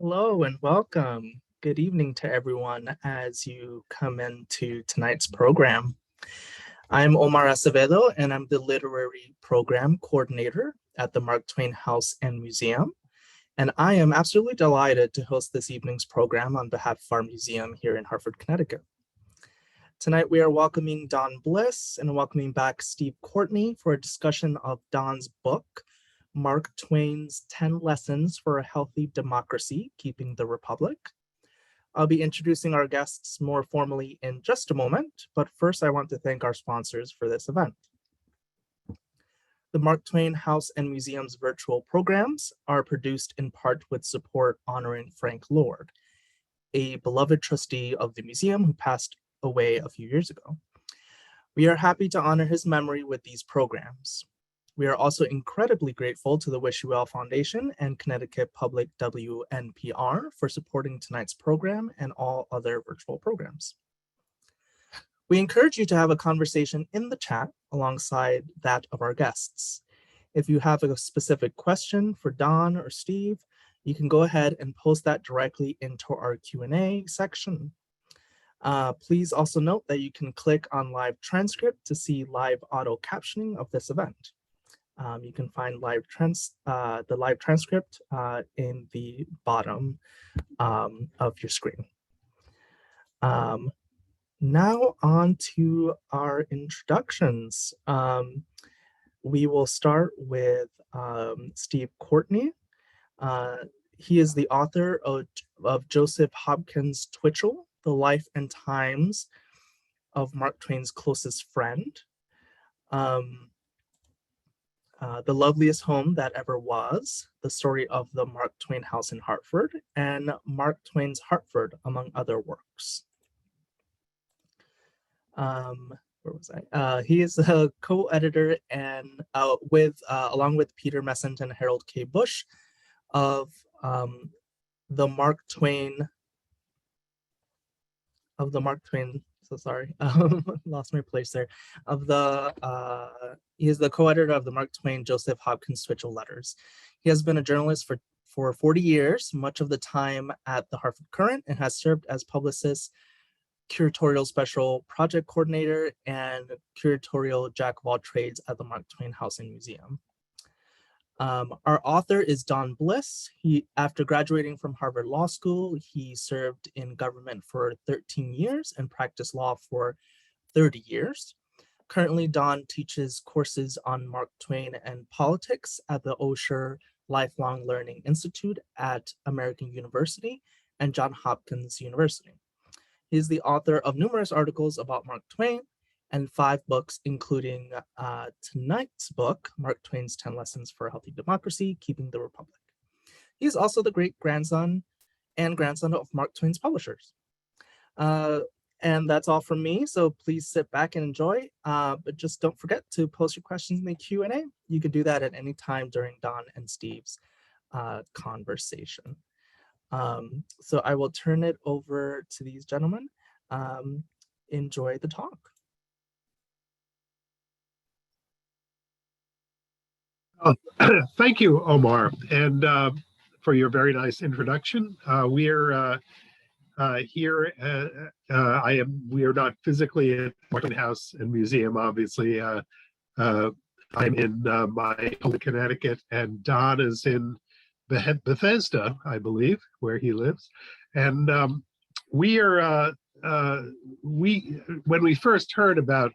Hello and welcome. Good evening to everyone as you come into tonight's program. I'm Omar Acevedo and I'm the Literary Program Coordinator at the Mark Twain House and Museum. And I am absolutely delighted to host this evening's program on behalf of our museum here in Hartford, Connecticut. Tonight we are welcoming Don Bliss and welcoming back Steve Courtney for a discussion of Don's book, Mark Twain's 10 Lessons for a Healthy Democracy, Keeping the Republic. I'll be introducing our guests more formally in just a moment, but first I want to thank our sponsors for this event. The Mark Twain House and Museum's virtual programs are produced in part with support honoring Frank Lord, a beloved trustee of the museum who passed away a few years ago. We are happy to honor his memory with these programs. We are also incredibly grateful to the Wish You Well Foundation and Connecticut Public WNPR for supporting tonight's program and all other virtual programs. We encourage you to have a conversation in the chat alongside that of our guests. If you have a specific question for Don or Steve, you can go ahead and post that directly into our Q&A section. Please also note that you can click on live transcript to see live auto captioning of this event. You can find the live transcript in the bottom of your screen. Now on to our introductions. We will start with Steve Courtney. He is the author of Joseph Hopkins' Twitchell, The Life and Times of Mark Twain's Closest Friend. The Loveliest Home That Ever Was, the story of the Mark Twain House in Hartford, and Mark Twain's Hartford, among other works. Where was I? He is a co-editor and along with Peter Messent and Harold K. Bush of the Mark Twain. So sorry, lost my place there. He is the co-editor of the Mark Twain Joseph Hopkins Twitchell letters. He has been a journalist for 40 years, much of the time at the Hartford Courant, and has served as publicist, curatorial special project coordinator, and curatorial jack of all trades at the Mark Twain House and Museum. Our author is Don Bliss. After graduating from Harvard Law School, he served in government for 13 years and practiced law for 30 years. Currently, Don teaches courses on Mark Twain and politics at the Osher Lifelong Learning Institute at American University and Johns Hopkins University. He is the author of numerous articles about Mark Twain and 5 books, including tonight's book, Mark Twain's 10 Lessons for a Healthy Democracy, Keeping the Republic. He is also the great-grandson and grandson of Mark Twain's publishers. And that's all from me, so please sit back and enjoy, but just don't forget to post your questions in the Q&A. You can do that at any time during Don and Steve's conversation. So I will turn it over to these gentlemen. Enjoy the talk. Thank you, Omar, and for your very nice introduction. We're here. We are not physically at Mark Twain House and Museum, obviously. I'm in my home in Connecticut, and Don is in Bethesda, I believe, where he lives. And when we first heard about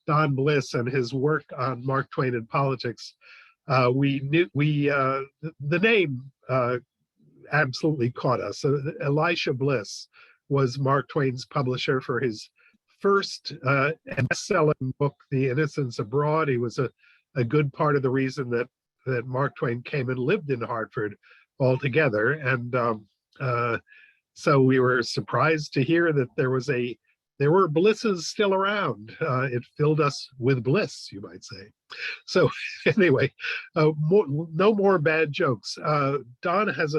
Don Bliss and his work on Mark Twain and politics, the name absolutely caught us. So Elisha Bliss was Mark Twain's publisher for his first and best-selling book, The Innocents Abroad. He was a good part of the reason that Mark Twain came and lived in Hartford altogether. And so we were surprised to hear that there were Blisses still around. It filled us with bliss, you might say. So anyway, no more bad jokes. Don has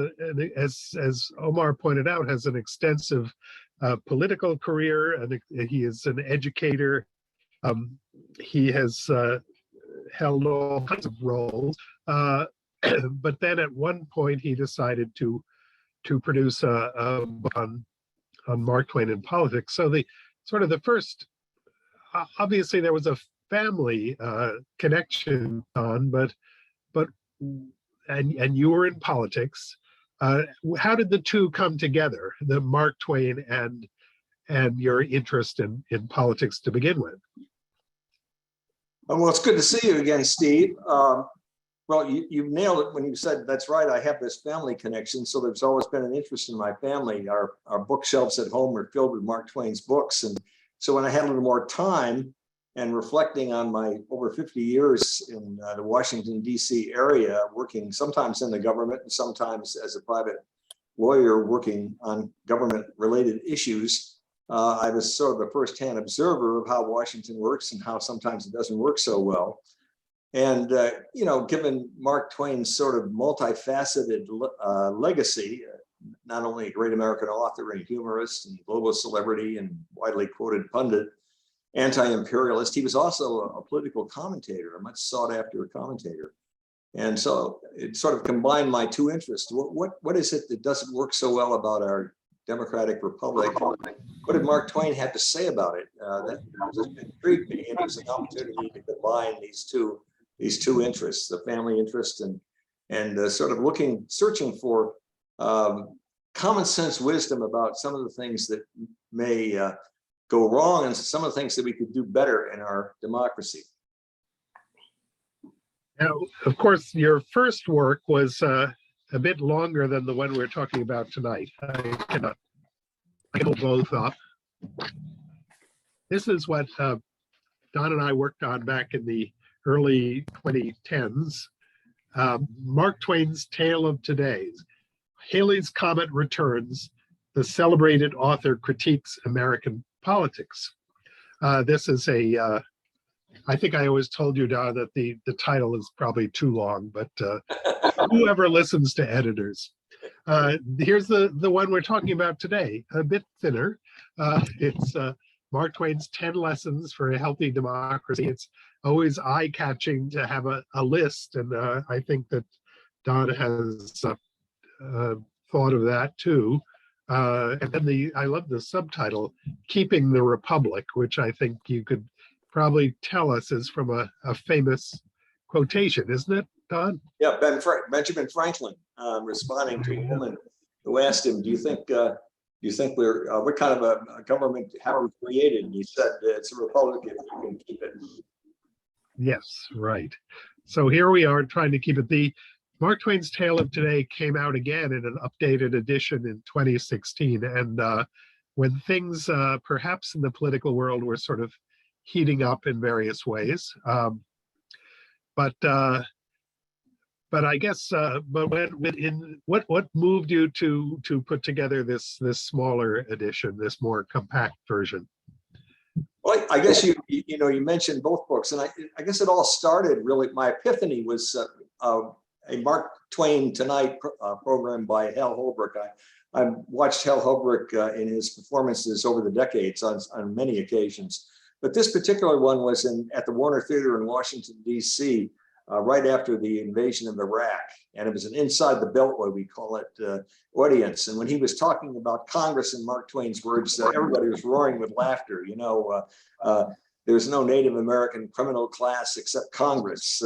as Omar pointed out, has an extensive political career, and he is an educator. He has held all kinds of roles, but then at one point he decided to to produce a book on Mark Twain and politics. So the sort of the first, obviously there was a family connection on, but and you were in politics. How did the two come together, the Mark Twain and your interest in politics to begin with? Well, it's good to see you again, Steve. Well, you nailed it when you said, that's right, I have this family connection. So there's always been an interest in my family. Our bookshelves at home are filled with Mark Twain's books. And so when I had a little more time and reflecting on my over 50 years in the Washington, D.C. area, working sometimes in the government and sometimes as a private lawyer working on government-related issues, I was sort of a firsthand observer of how Washington works and how sometimes it doesn't work so well. And, given Mark Twain's sort of multifaceted legacy, not only a great American author and humorist and global celebrity and widely quoted pundit, anti-imperialist, he was also a political commentator, a much sought after commentator. And so it sort of combined my two interests. What is it that doesn't work so well about our democratic republic? What did Mark Twain have to say about it? That just intrigued me, and it was an opportunity to combine these two interests, the family interest and sort of searching for common sense wisdom about some of the things that may go wrong and some of the things that we could do better in our democracy. Now, of course, your first work was a bit longer than the one we're talking about tonight. I cannot pull both up. This is what Don and I worked on back in the early 2010s. Mark Twain's Tale of Today. Halley's Comet returns. The celebrated author critiques American politics. This is I think I always told you, Don, that the title is probably too long, but whoever listens to editors. Here's the one we're talking about today, a bit thinner. It's Mark Twain's 10 Lessons for a Healthy Democracy. It's always eye-catching to have a list, and I think that Don has thought of that too. And then I love the subtitle, Keeping the Republic, which I think you could probably tell us is from a famous quotation, isn't it, Don? Yeah, Benjamin Franklin responding to a woman who asked him, do you think we're, what kind of a government have we created? And he said, it's a republic if you can keep it. Yes, right. So here we are trying to keep it. The Mark Twain's Tale of Today came out again in an updated edition in 2016. And when things perhaps in the political world were sort of heating up in various ways. But I guess, what moved you to put together this smaller edition, this more compact version? Well, I guess you mentioned both books, and I guess it all started really. My epiphany was a Mark Twain Tonight program by Hal Holbrook. I watched Hal Holbrook in his performances over the decades on many occasions, but this particular one was at the Warner Theater in Washington, D.C. Right after the invasion of Iraq, and it was an inside the beltway, we call it, audience. And when he was talking about Congress in Mark Twain's words, everybody was roaring with laughter. There's no Native American criminal class except Congress.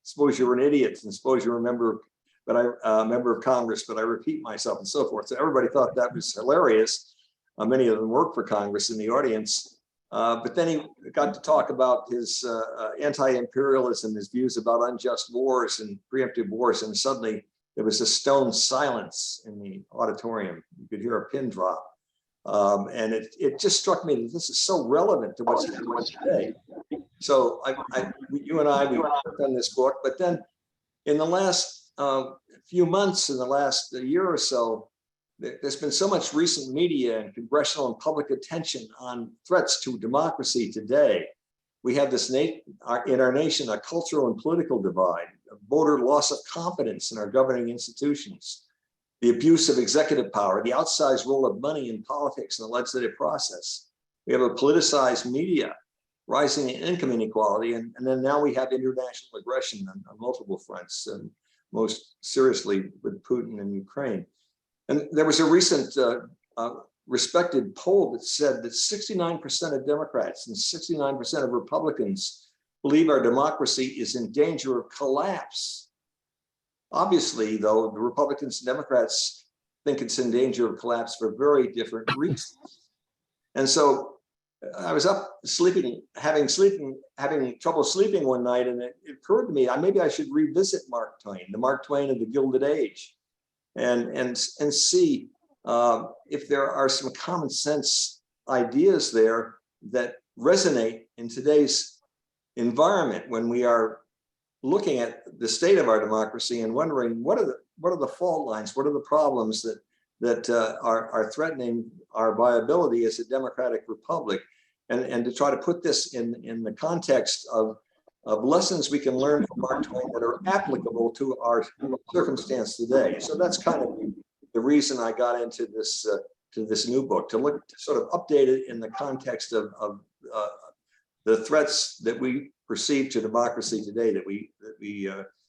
Suppose you're an idiot, and suppose you're a member of Congress, but I repeat myself, and so forth. So everybody thought that was hilarious. Many of them worked for Congress in the audience. But then he got to talk about his anti-imperialism, his views about unjust wars and preemptive wars, and suddenly there was a stone silence in the auditorium. You could hear a pin drop. And it just struck me that this is so relevant to what's happening today. So you and I, we worked on this book, but then in the last few months, in the last year or so, there's been so much recent media and congressional and public attention on threats to democracy today. We have this in our nation, a cultural and political divide, a voter loss of confidence in our governing institutions, the abuse of executive power, the outsized role of money in politics and the legislative process. We have a politicized media, rising income inequality, and then now we have international aggression on multiple fronts, and most seriously with Putin and Ukraine. And there was a recent respected poll that said that 69% of Democrats and 69% of Republicans believe our democracy is in danger of collapse. Obviously, though, the Republicans and Democrats think it's in danger of collapse for very different reasons. And so I was up sleeping, having trouble sleeping one night, and it occurred to me, maybe I should revisit Mark Twain, the Mark Twain of the Gilded Age, and see if there are some common sense ideas there that resonate in today's environment when we are looking at the state of our democracy and wondering what are the fault lines, what are the problems that are threatening our viability as a democratic republic, and to try to put this in the context of lessons we can learn from Mark Twain that are applicable to our circumstance today. So that's kind of the reason I got into this to this new book, to sort of update it in the context of the threats that we perceive to democracy today, that we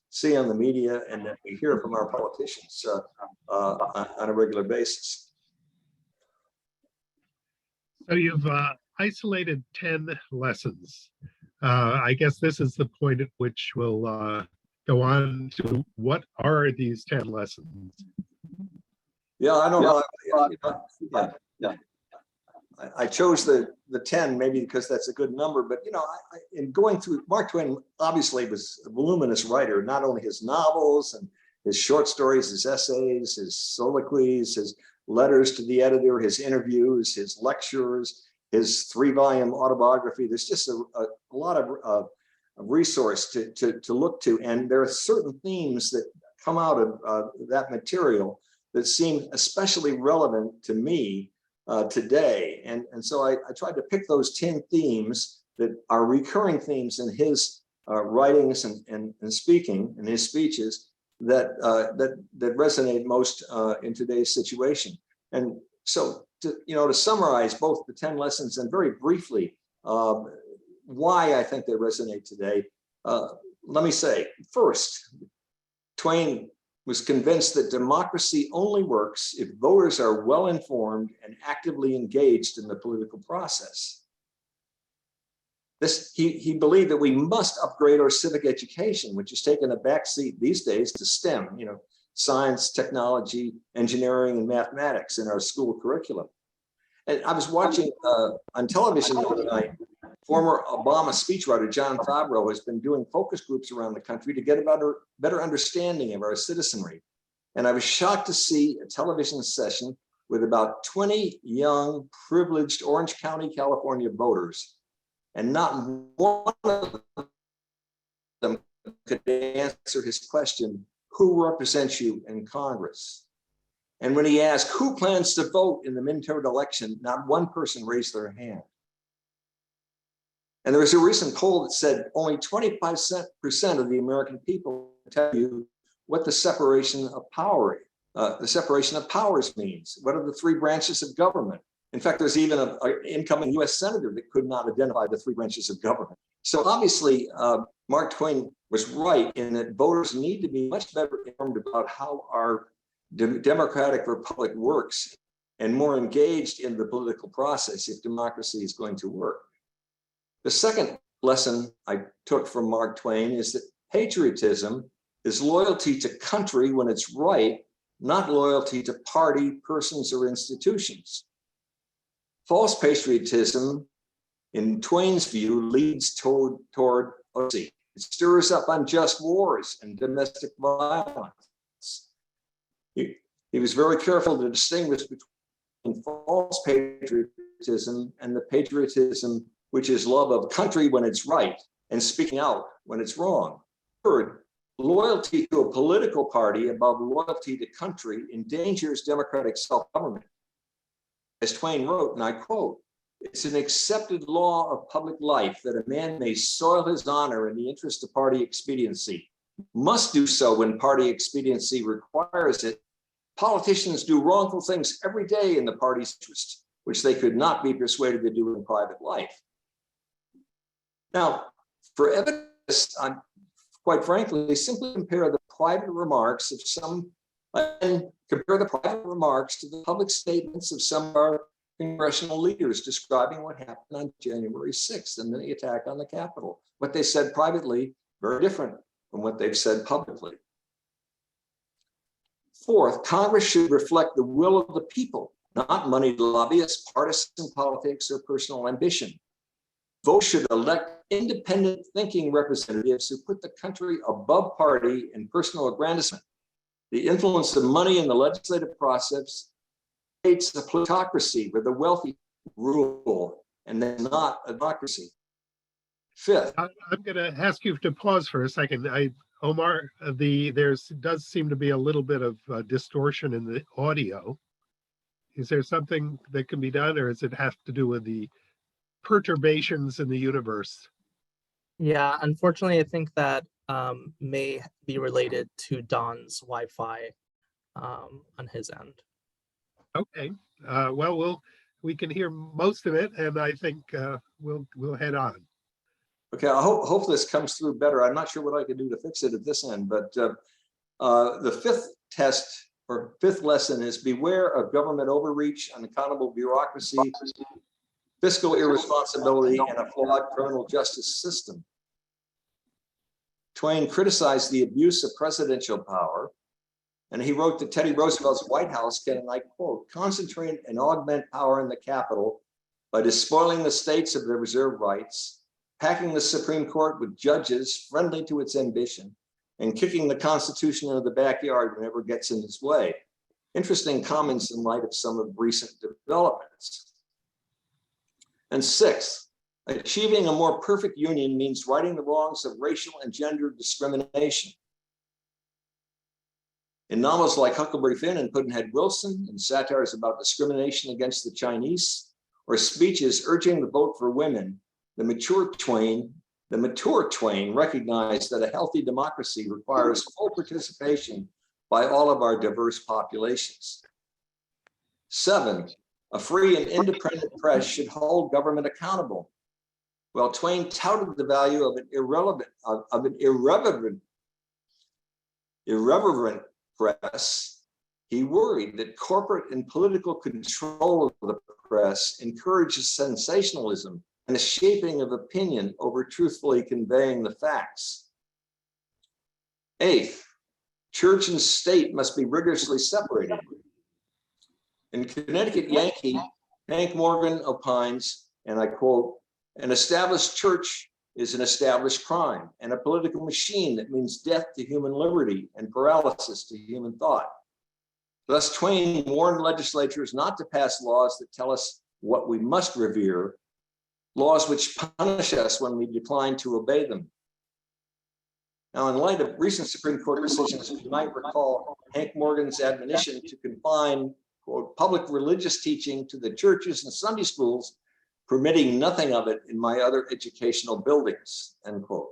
see on the media and that we hear from our politicians on a regular basis. So you've isolated 10 lessons. I guess this is the point at which we'll go on to what are these 10 lessons? Yeah, I don't know. I chose the 10 maybe because that's a good number, but in going through, Mark Twain obviously was a voluminous writer, not only his novels and his short stories, his essays, his soliloquies, his letters to the editor, his interviews, his lectures, his 3-volume autobiography. There's just a lot of resource to look to, and there are certain themes that come out of that material that seem especially relevant to me today. And so I tried to pick those 10 themes that are recurring themes in his writings and speaking, in his speeches, that resonate most in today's situation. And so to summarize both the 10 lessons and very briefly why I think they resonate today, let me say, first, Twain was convinced that democracy only works if voters are well informed and actively engaged in the political process. He believed that we must upgrade our civic education, which has taken a backseat these days to STEM, science, technology, engineering, and mathematics in our school curriculum. And I was watching on television the other night, former Obama speechwriter John Favreau has been doing focus groups around the country to get a better understanding of our citizenry. And I was shocked to see a television session with about 20 young, privileged Orange County, California voters. And not one of them could answer his question, who represents you in Congress? And when he asked who plans to vote in the midterm election, not one person raised their hand. And there was a recent poll that said only 25% of the American people tell you what the separation of powers means. What are the 3 branches of government? In fact, there's even an incoming US Senator that could not identify the 3 branches of government. So obviously, Mark Twain was right in that voters need to be much better informed about how our democratic republic works and more engaged in the political process if democracy is going to work. The second lesson I took from Mark Twain is that patriotism is loyalty to country when it's right, not loyalty to party, persons, or institutions. False patriotism, in Twain's view, leads toward autocracy. It stirs up unjust wars and domestic violence. He was very careful to distinguish between false patriotism and the patriotism which is love of country when it's right and speaking out when it's wrong. Third, loyalty to a political party above loyalty to country endangers democratic self-government. As Twain wrote, and I quote, "It's an accepted law of public life that a man may soil his honor in the interest of party expediency, must do so when party expediency requires it. Politicians do wrongful things every day in the party's interest, which they could not be persuaded to do in private life." Now, for evidence, quite frankly, simply compare the private remarks of some And compare the private remarks to the public statements of some of our congressional leaders describing what happened on January 6th and the attack on the Capitol. What they said privately, very different from what they've said publicly. Fourth, Congress should reflect the will of the people, not moneyed lobbyists, partisan politics, or personal ambition. Voters should elect independent thinking representatives who put the country above party and personal aggrandizement. The influence of money in the legislative process creates a plutocracy where the wealthy rule and then not a democracy. Fifth, I'm going to ask you to pause for a second. Omar, there does seem to be a little bit of distortion in the audio. Is there something that can be done, or does it have to do with the perturbations in the universe? Yeah, unfortunately, I think that may be related to Don's Wi-Fi on his end. Okay. Well, we can hear most of it, and I think we'll head on. okay, I hope this comes through better. I'm not sure what I can do to fix it at this end, but the fifth test or fifth lesson is beware of government overreach, unaccountable bureaucracy, fiscal irresponsibility, and a flawed criminal justice system. Twain criticized the abuse of presidential power, and he wrote that Teddy Roosevelt's White House can, and I quote, concentrate and augment power in the Capitol by despoiling the states of their reserved rights, packing the Supreme Court with judges friendly to its ambition, and kicking the Constitution into the backyard whenever it gets in its way. Interesting comments in light of some of recent developments. And sixth, achieving a more perfect union means righting the wrongs of racial and gender discrimination. In novels like Huckleberry Finn and Pudd'nhead Wilson, and satires about discrimination against the Chinese, or speeches urging the vote for women, the mature Twain recognized that a healthy democracy requires full participation by all of our diverse populations. 7, a free and independent press should hold government accountable. While Twain touted the value of an irreverent press, he worried that corporate and political control of the press encourages sensationalism and a shaping of opinion over truthfully conveying the facts. 8th, church and state must be rigorously separated. In Connecticut Yankee, Hank Morgan opines, and I quote, an established church is an established crime and a political machine that means death to human liberty and paralysis to human thought. Thus, Twain warned legislatures not to pass laws that tell us what we must revere, laws which punish us when we decline to obey them. Now, in light of recent Supreme Court decisions, you might recall Hank Morgan's admonition to confine, quote, public religious teaching to the churches and Sunday schools, permitting nothing of it in my other educational buildings, end quote.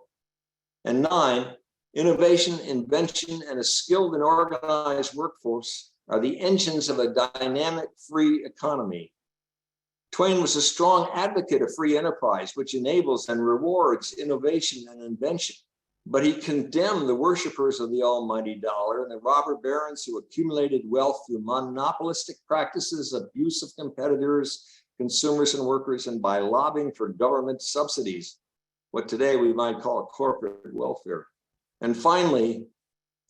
And 9, innovation, invention, and a skilled and organized workforce are the engines of a dynamic free economy. Twain was a strong advocate of free enterprise, which enables and rewards innovation and invention. But he condemned the worshipers of the almighty dollar and the robber barons who accumulated wealth through monopolistic practices, abuse of competitors, consumers and workers, and by lobbying for government subsidies, what today we might call corporate welfare. And finally,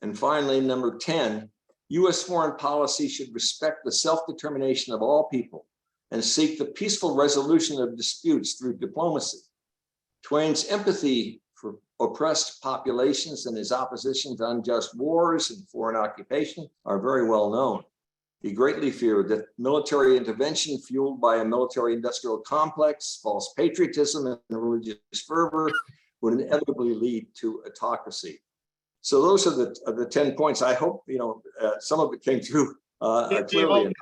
number 10, US foreign policy should respect the self-determination of all people and seek the peaceful resolution of disputes through diplomacy. Twain's empathy for oppressed populations and his opposition to unjust wars and foreign occupation are very well known. He greatly feared that military intervention fueled by a military-industrial complex, false patriotism, and religious fervor would inevitably lead to autocracy. So those are the 10 points. I hope some of it came through clearly.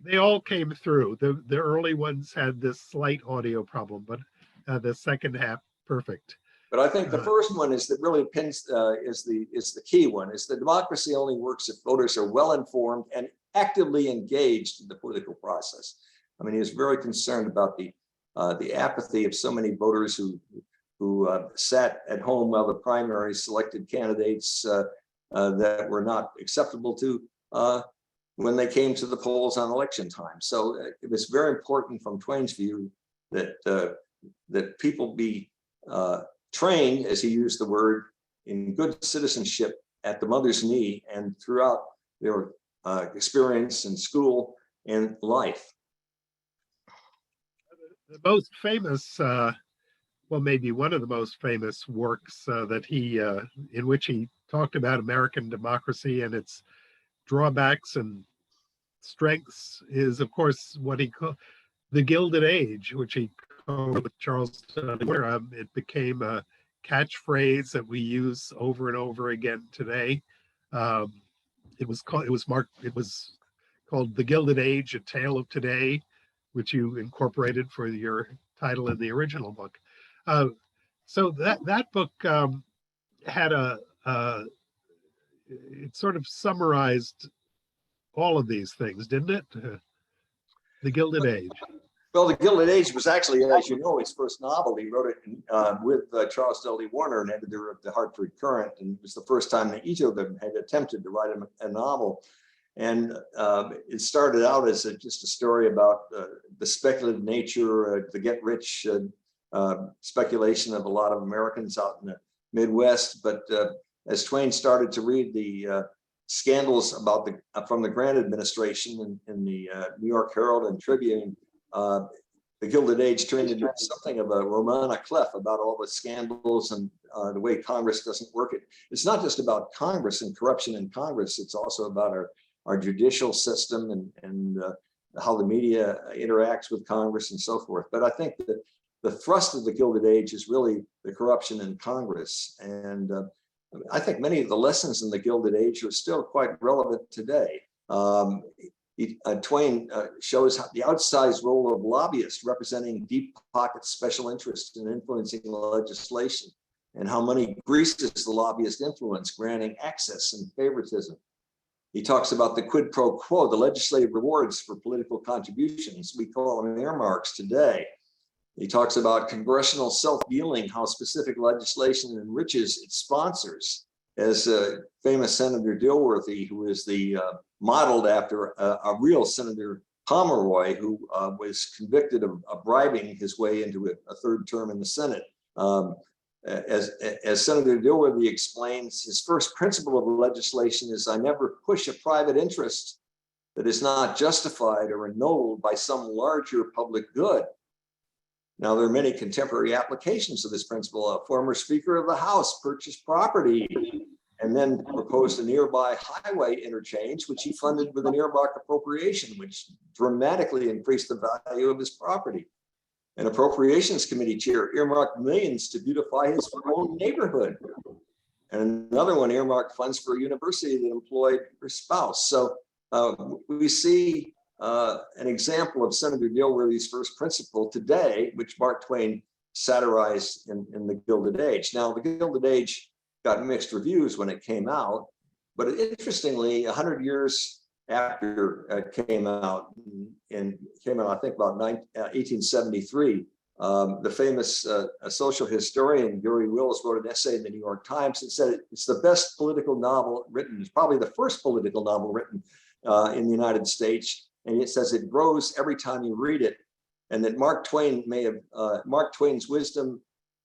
They all came through. The early ones had this slight audio problem, but the second half, perfect. But I think the first one is that really is the key one, is that democracy only works if voters are well informed and actively engaged in the political process. I mean, he was very concerned about the apathy of so many voters who sat at home while the primaries selected candidates that were not acceptable to when they came to the polls on election time. So it was very important from Twain's view that that people be trained, as he used the word, in good citizenship at the mother's knee and throughout their experience in school and life. The most famous, well, maybe one of the most famous works that he, in which he talked about American democracy and its drawbacks and strengths, is, of course, what he called the Gilded Age, which he called with Charles. It became a catchphrase that we use over and over again today. It was called the Gilded Age, A Tale of Today, which you incorporated for your title in the original book. So that book had it sort of summarized all of these things, didn't it? The Gilded Age. Well, The Gilded Age was actually, as you know, his first novel. He wrote it with Charles Dudley Warner, an editor of the Hartford Courant, and it was the first time that each of them had attempted to write a novel. And it started out as just a story about the speculative nature, the get-rich speculation of a lot of Americans out in the Midwest. But as Twain started to read the scandals about from the Grant administration in the New York Herald and Tribune, the Gilded Age turned into something of a roman à clef about all the scandals and the way Congress doesn't work. It's not just about Congress and corruption in Congress. It's also about our judicial system and how the media interacts with Congress and so forth. But I think that the thrust of the Gilded Age is really the corruption in Congress. And I think many of the lessons in the Gilded Age are still quite relevant today. Twain shows how the outsized role of lobbyists representing deep pocket special interests in influencing legislation, and how money greases the lobbyist influence, granting access and favoritism. He talks about the quid pro quo, the legislative rewards for political contributions. We call them earmarks today. He talks about congressional self-dealing, how specific legislation enriches its sponsors, as famous Senator Dilworthy, who is modeled after a real Senator Pomeroy, who was convicted of bribing his way into a third term in the Senate. As Senator Dilworthy explains, his first principle of legislation is, I never push a private interest that is not justified or annulled by some larger public good. Now, there are many contemporary applications of this principle. A former Speaker of the House purchased property and then proposed a nearby highway interchange, which he funded with an earmark appropriation, which dramatically increased the value of his property. An appropriations committee chair earmarked millions to beautify his own neighborhood. And another one earmarked funds for a university that employed her spouse. So we see an example of Senator Dilworthy's first principle today, which Mark Twain satirized in The Gilded Age. Now, The Gilded Age got mixed reviews when it came out, but interestingly, 100 years after it came out, I think about 1873, the famous social historian Gary Wills wrote an essay in the New York Times and said it's the best political novel written. It's probably the first political novel written in the United States. And it says it grows every time you read it. And that Mark Twain's wisdom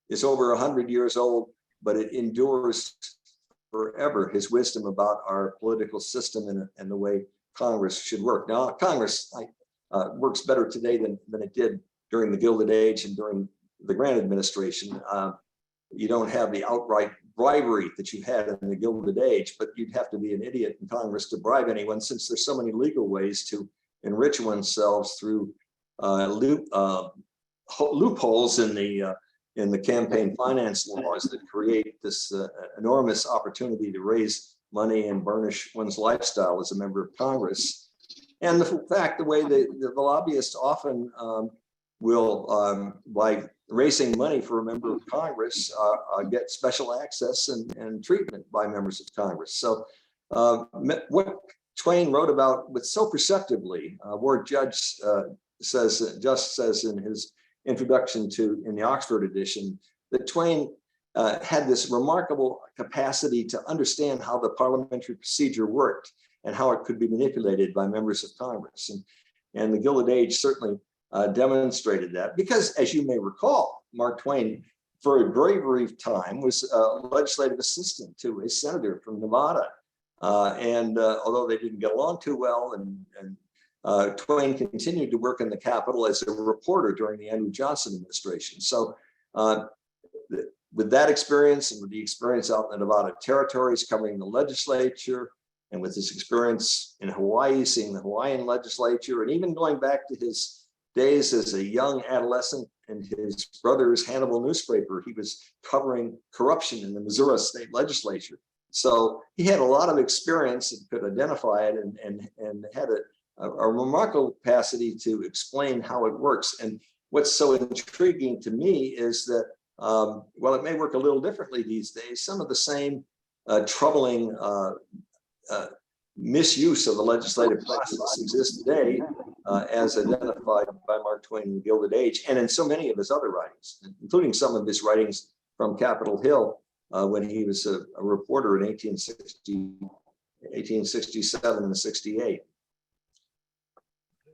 is over 100 years old, but it endures forever, his wisdom about our political system and the way Congress should work. Now, Congress works better today than it did during the Gilded Age and during the Grant administration. You don't have the outright bribery that you had in the Gilded Age, but you'd have to be an idiot in Congress to bribe anyone, since there's so many legal ways to enrich oneself through loopholes in the campaign finance laws that create this enormous opportunity to raise money and burnish one's lifestyle as a member of Congress. And the way the lobbyists often will, by raising money for a member of Congress, get special access and treatment by members of Congress. So what Twain wrote about so perceptively, Ward Judge says in his introduction in the Oxford edition, that Twain had this remarkable capacity to understand how the parliamentary procedure worked. and how it could be manipulated by members of Congress. And the Gilded Age certainly demonstrated that, because, as you may recall, Mark Twain, for a very brief time, was a legislative assistant to a senator from Nevada. Although they didn't get along too well, and Twain continued to work in the Capitol as a reporter during the Andrew Johnson administration. So with that experience, and with the experience out in the Nevada territories covering the legislature, and with his experience in Hawaii, seeing the Hawaiian legislature, and even going back to his days as a young adolescent in his brother's Hannibal newspaper, he was covering corruption in the Missouri state legislature. So he had a lot of experience and could identify it, and had a remarkable capacity to explain how it works. And what's so intriguing to me is that, while it may work a little differently these days, some of the same troubling misuse of the legislative process exists today, as identified by Mark Twain in Gilded Age, and in so many of his other writings, including some of his writings from Capitol Hill when he was a reporter in 1867 and 68.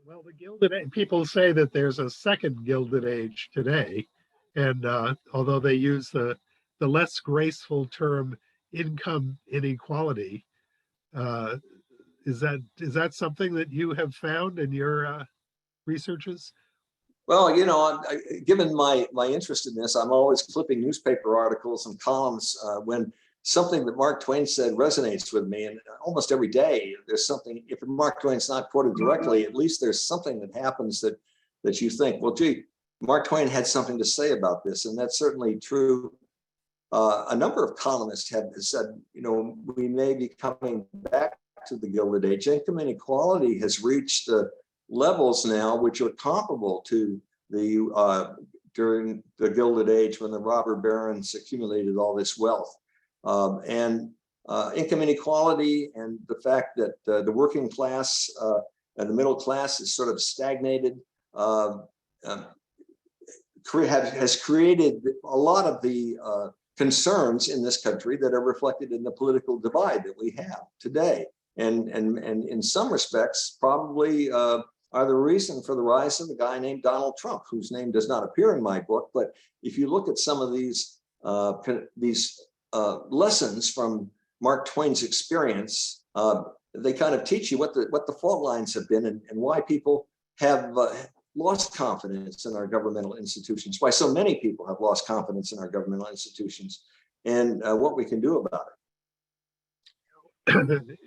Well, the Gilded Age, people say that there's a second Gilded Age today, and although they use the less graceful term income inequality, is that something that you have found in your researches? Well, given my interest in this, I'm always clipping newspaper articles and columns when something that Mark Twain said resonates with me. And almost every day there's something, if Mark Twain's not quoted directly, at least there's something that happens that you think, well, gee, Mark Twain had something to say about this. And that's certainly true. A number of columnists have said, we may be coming back to the Gilded Age. Income inequality has reached levels now which are comparable to the during the Gilded Age, when the robber barons accumulated all this wealth. Income inequality and the fact that the working class and the middle class is sort of stagnated has created a lot of the concerns in this country that are reflected in the political divide that we have today. And in some respects, probably are the reason for the rise of a guy named Donald Trump, whose name does not appear in my book. But if you look at some of these lessons from Mark Twain's experience, they kind of teach you what the fault lines have been, and why people have lost confidence in our governmental institutions, why so many people have lost confidence in our governmental institutions, and what we can do about it.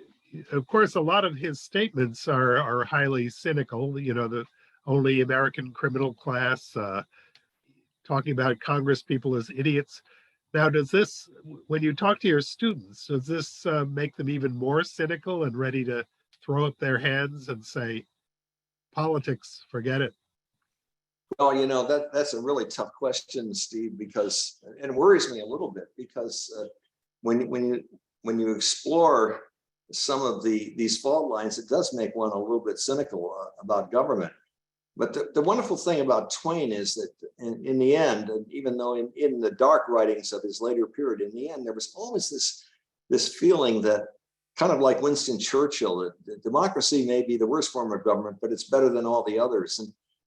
Of course, a lot of his statements are highly cynical. The only American criminal class, talking about Congress people as idiots. Now, does this, when you talk to your students, does this make them even more cynical and ready to throw up their hands and say, politics, forget it? Well, that's a really tough question, Steve, because, and it worries me a little bit, because when you explore some of these fault lines, it does make one a little bit cynical about government. But the wonderful thing about Twain is that in the end, and even though in the dark writings of his later period, in the end, there was always this feeling that, kind of like Winston Churchill, that democracy may be the worst form of government, but it's better than all the others.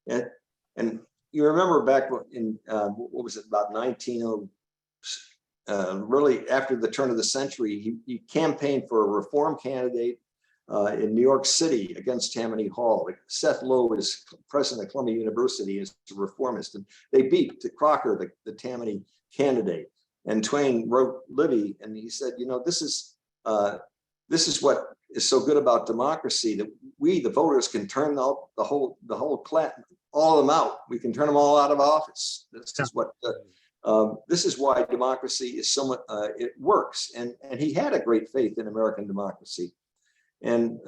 And you remember back in, what was it, about 1900, really after the turn of the century, he campaigned for a reform candidate in New York City against Tammany Hall. Seth Low is president of Columbia University, is a reformist, and they beat Crocker, the Tammany candidate. And Twain wrote Livy, and he said, this is what is so good about democracy, that we, the voters, can turn out the whole class, all of them out. We can turn them all out of office. This is why democracy is so much, it works. And he had a great faith in American democracy. And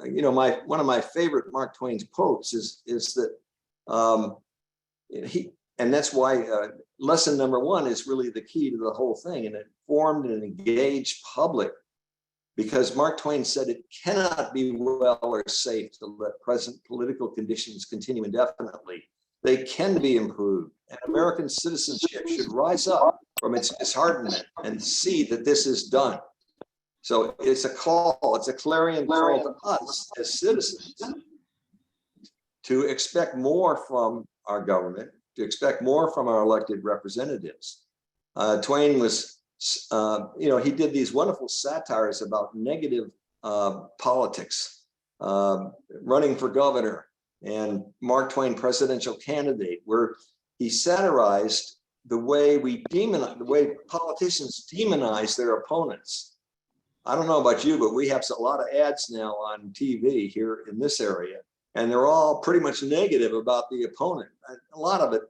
one of my favorite Mark Twain's quotes is that and that's why lesson number one is really the key to the whole thing, an informed and engaged public, because Mark Twain said it cannot be well or safe to let present political conditions continue indefinitely. They can be improved, and American citizenship should rise up from its disheartenment and see that this is done. So it's a call, it's a clarion call to us as citizens to expect more from our government, to expect more from our elected representatives. Twain was, he did these wonderful satires about negative politics, running for governor, and Mark Twain presidential candidate, where he satirized the way politicians demonize their opponents. I don't know about you, but we have a lot of ads now on TV here in this area, and they're all pretty much negative about the opponent. A lot of it,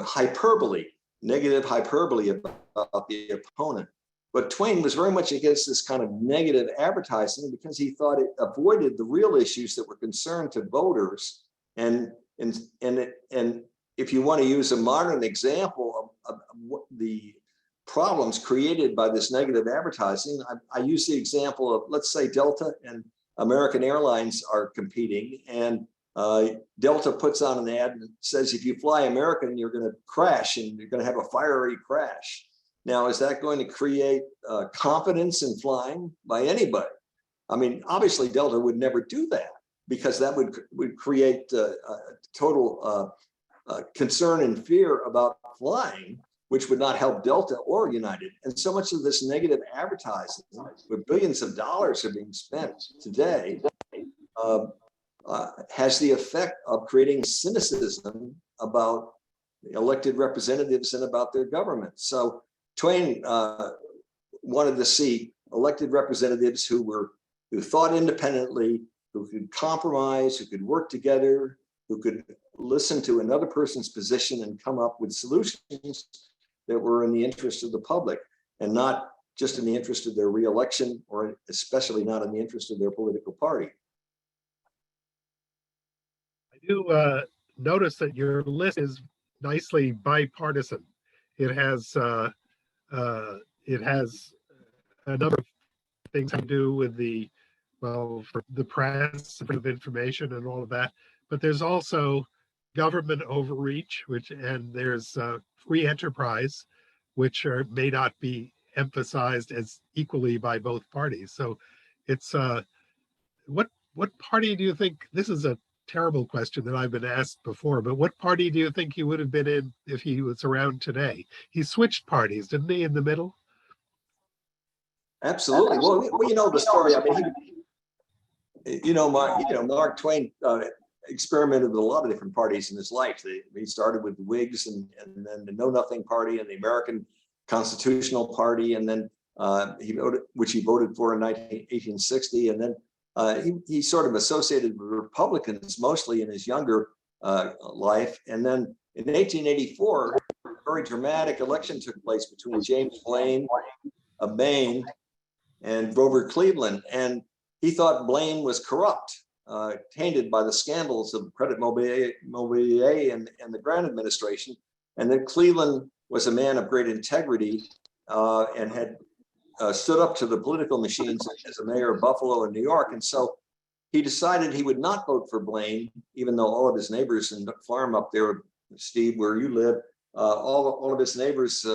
hyperbole, negative hyperbole about the opponent. But Twain was very much against this kind of negative advertising because he thought it avoided the real issues that were concerned to voters. And if you want to use a modern example of the problems created by this negative advertising, I use the example of, let's say, Delta and American Airlines are competing, and Delta puts on an ad and says, if you fly American, you're going to crash and you're going to have a fiery crash. Now, is that going to create confidence in flying by anybody? I mean, obviously, Delta would never do that, because that would create total concern and fear about flying, which would not help Delta or United. And so much of this negative advertising, where billions of dollars are being spent today, has the effect of creating cynicism about elected representatives and about their government. So Twain wanted to see elected representatives who thought independently, who could compromise, who could work together, who could listen to another person's position and come up with solutions that were in the interest of the public, and not just in the interest of their reelection, or especially not in the interest of their political party. I do notice that your list is nicely bipartisan. It has a number of things to do with for the press, of information and all of that, but there's also government overreach, and there's free enterprise, which may not be emphasized as equally by both parties. So it's what party do you think, this is a terrible question that I've been asked before, but what party do you think he would have been in if he was around today? He switched parties, didn't he, in the middle? Absolutely. Well, you know the story. I mean, Mark Twain experimented with a lot of different parties in his life. He started with the Whigs, and then the Know Nothing Party and the American Constitutional Party, and then he voted for in 1860, and then he sort of associated with Republicans mostly in his younger life. And then in 1884, a very dramatic election took place between James Blaine of Maine and Grover Cleveland, and he thought Blaine was corrupt, tainted by the scandals of Credit Mobilier and the Grant administration, and that Cleveland was a man of great integrity and had stood up to the political machines as a mayor of Buffalo and New York. And so he decided he would not vote for Blaine, even though all of his neighbors in the farm up there, Steve, where you live, all of his neighbors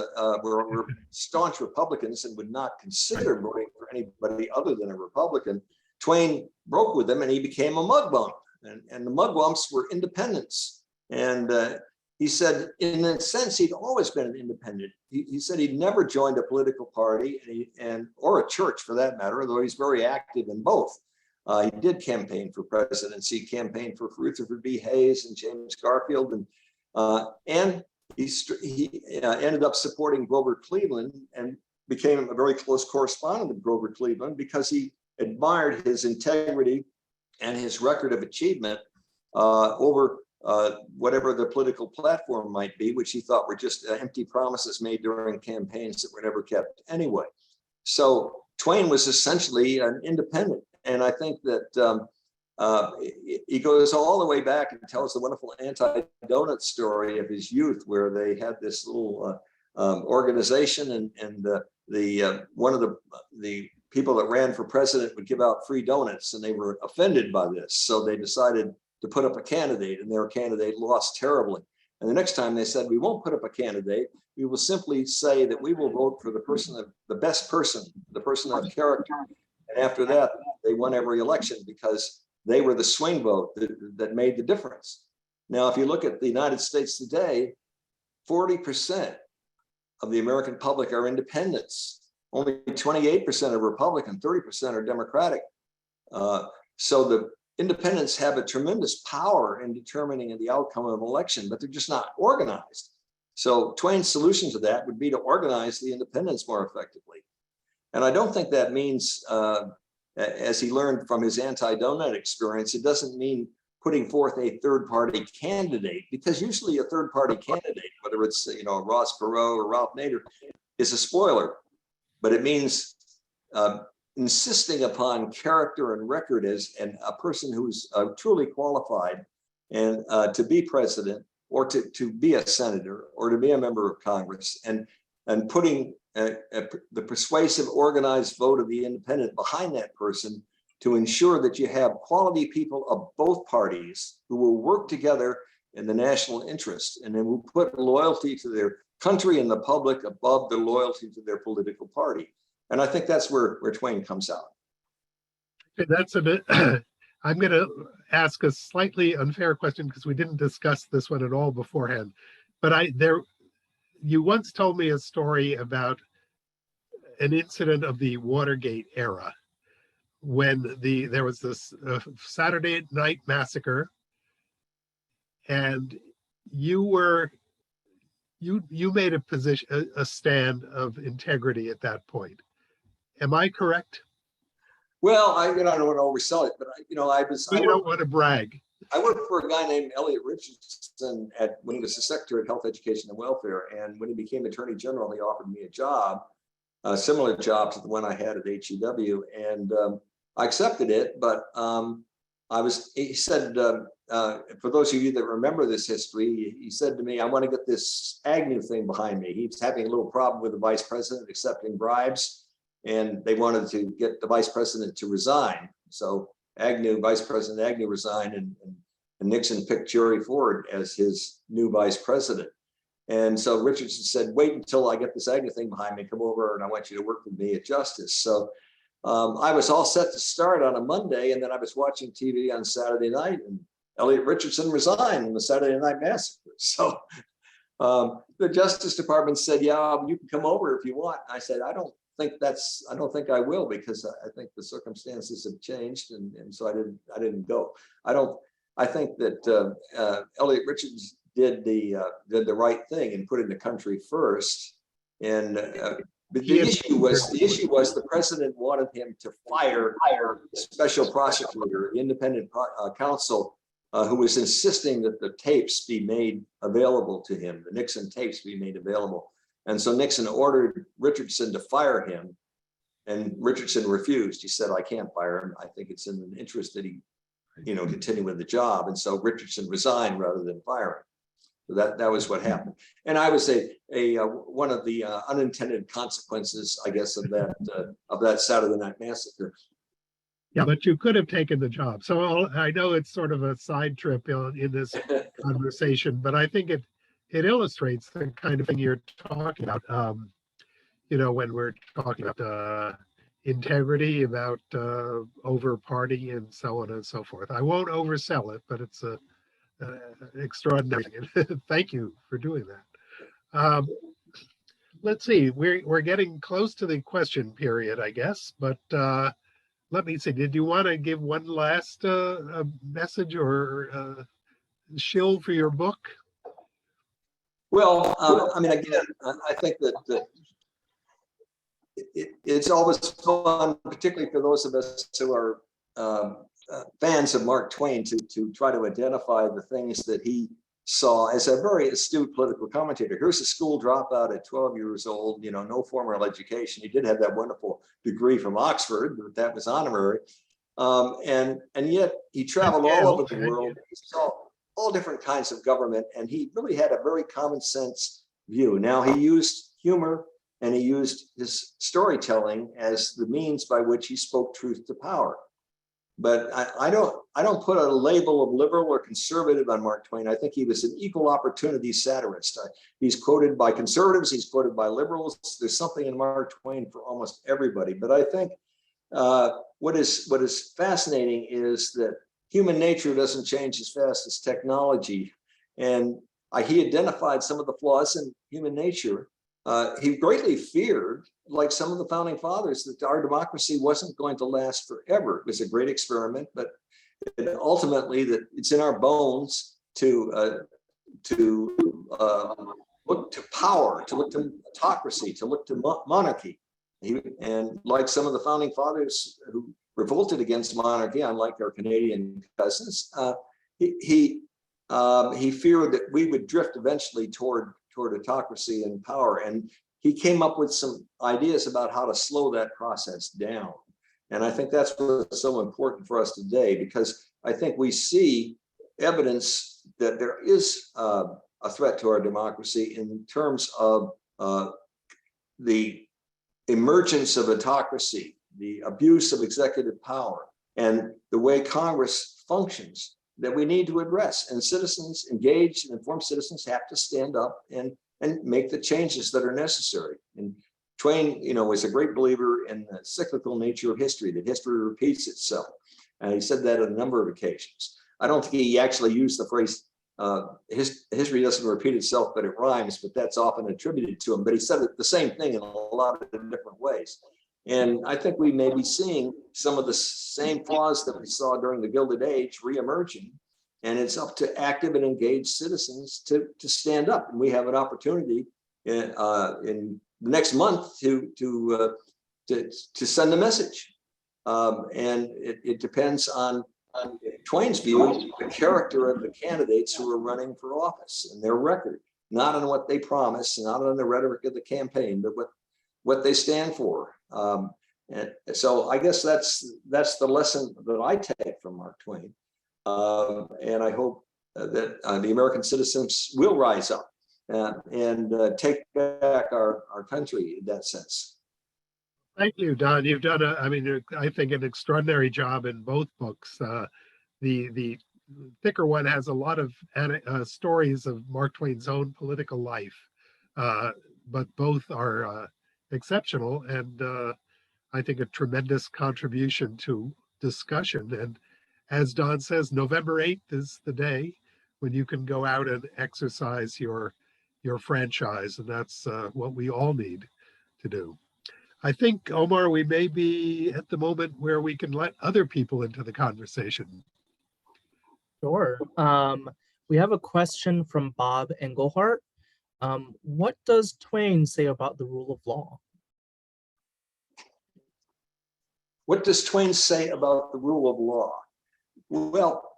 were staunch Republicans and would not consider voting for anybody other than a Republican. Twain broke with them and he became a mugwump, and the mugwumps were independents. And he said, in a sense, he'd always been an independent. He said he'd never joined a political party or a church for that matter, although he's very active in both. He did campaign for presidency, campaigned for Rutherford B. Hayes and James Garfield, and he ended up supporting Grover Cleveland and became a very close correspondent of Grover Cleveland because he admired his integrity and his record of achievement over whatever the political platform might be, which he thought were just empty promises made during campaigns that were never kept anyway. So Twain was essentially an independent. And I think that he goes all the way back and tells the wonderful anti-donut story of his youth, where they had this little organization, and one of the people that ran for president would give out free donuts, and they were offended by this. So they decided to put up a candidate, and their candidate lost terribly. And the next time they said, we won't put up a candidate. We will simply say that we will vote for the best person, the person of character. And after that, they won every election because they were the swing vote that made the difference. Now, if you look at the United States today, 40% of the American public are independents. Only 28% are Republican, 30% are Democratic. So the independents have a tremendous power in determining the outcome of an election, but they're just not organized. So Twain's solution to that would be to organize the independents more effectively. And I don't think that means, as he learned from his anti-donut experience, it doesn't mean putting forth a third-party candidate, because usually a third-party candidate, whether it's Ross Perot or Ralph Nader, is a spoiler. But it means insisting upon character and record as a person who's truly qualified and to be president, or to be a senator, or to be a member of Congress, and putting the persuasive, organized vote of the independent behind that person to ensure that you have quality people of both parties who will work together in the national interest, and then will put loyalty to their country and the public above the loyalty to their political party. And I think that's where Twain comes out. That's a bit, I'm going to ask a slightly unfair question because we didn't discuss this one at all beforehand. But you once told me a story about an incident of the Watergate era, when there was this Saturday night massacre, and you made a stand of integrity at that point. Am I correct? Well, I don't want to oversell it, but you don't want to brag. I worked for a guy named Elliot Richardson when he was the Secretary of Health, Education, and Welfare, and when he became Attorney General, he offered me a job, a similar job to the one I had at HEW, and I accepted it. But he said, for those of you that remember this history, he said to me, I want to get this Agnew thing behind me. He's having a little problem with the vice president accepting bribes, and they wanted to get the vice president to resign. So Vice President Agnew resigned, and Nixon picked Jerry Ford as his new vice president. And so Richardson said, wait until I get this Agnew thing behind me, come over, and I want you to work with me at Justice. So I was all set to start on a Monday, and then I was watching TV on Saturday night, and Elliot Richardson resigned in the Saturday Night Massacre. So the Justice Department said, yeah, you can come over if you want. I said, I don't think I will, because I think the circumstances have changed, and so I didn't go. I think that Elliot Richards did the right thing and putting the country first. And the issue was the president wanted him to fire the special prosecutor, the independent counsel, who was insisting that the tapes be made available to him, the Nixon tapes be made available. And so Nixon ordered Richardson to fire him, and Richardson refused. He said, I can't fire him. I think it's in the interest that he, continue with the job. And so Richardson resigned rather than fire him. So that was what happened. And I would say one of the unintended consequences, I guess, of that Saturday Night Massacre. Yeah, but you could have taken the job. So I know it's sort of a side trip in this conversation, but I think it illustrates the kind of thing you're talking about, when we're talking about integrity, about over party, and so on and so forth. I won't oversell it, but it's extraordinary. Thank you for doing that. Let's see, we're getting close to the question period, I guess, but let me see, did you want to give one last message or shill for your book? Well, again, I think that it's always fun, particularly for those of us who are fans of Mark Twain, to try to identify the things that he saw as a very astute political commentator. Here's a school dropout at 12 years old, no formal education. He did have that wonderful degree from Oxford, but that was honorary. And yet he traveled all over the world. He saw all different kinds of government, and he really had a very common sense view. Now, he used humor and he used his storytelling as the means by which he spoke truth to power. But I don't put a label of liberal or conservative on Mark Twain. I think he was an equal opportunity satirist. He's quoted by conservatives, he's quoted by liberals. There's something in Mark Twain for almost everybody. But I think What is fascinating is that human nature doesn't change as fast as technology. And he identified some of the flaws in human nature. He greatly feared, like some of the founding fathers, that our democracy wasn't going to last forever. It was a great experiment, but ultimately that it's in our bones to look to power, to look to autocracy, to look to monarchy. And like some of the founding fathers who revolted against monarchy, unlike our Canadian cousins, he feared that we would drift eventually toward autocracy and power. And he came up with some ideas about how to slow that process down. And I think that's what's so important for us today, because I think we see evidence that there is a threat to our democracy in terms of the emergence of autocracy, the abuse of executive power, and the way Congress functions that we need to address. And citizens, engaged and informed citizens, have to stand up and make the changes that are necessary. And Twain, was a great believer in the cyclical nature of history, that history repeats itself. And he said that on a number of occasions. I don't think he actually used the phrase, history doesn't repeat itself, but it rhymes, but that's often attributed to him. But he said the same thing in a lot of different ways. And I think we may be seeing some of the same flaws that we saw during the Gilded Age reemerging. And it's up to active and engaged citizens to stand up. And we have an opportunity in the next month to send a message. And it depends on Twain's view, the character of the candidates who are running for office and their record, not on what they promise, not on the rhetoric of the campaign, but what they stand for. And so I guess that's the lesson that I take from Mark Twain. And I hope that the American citizens will rise up and take back our country in that sense. Thank you, Don. You've done I think an extraordinary job in both books. The thicker one has a lot of stories of Mark Twain's own political life, but both are exceptional and I think a tremendous contribution to discussion. And as Don says, November 8th is the day when you can go out and exercise your franchise, and that's what we all need to do. I think, Omar, we may be at the moment where we can let other people into the conversation. Sure. We have a question from Bob Engelhart. What does Twain say about the rule of law? What does Twain say about the rule of law? Well,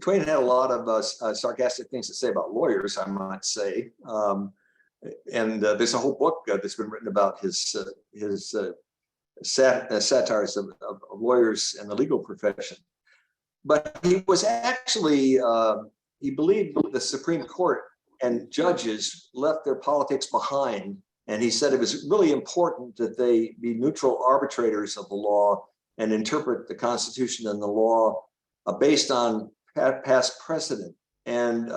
Twain had a lot of sarcastic things to say about lawyers, I might say. And there's a whole book that's been written about his satires of lawyers and the legal profession. But he was actually, he believed the Supreme Court and judges left their politics behind. And he said it was really important that they be neutral arbitrators of the law and interpret the Constitution and the law based on past precedent and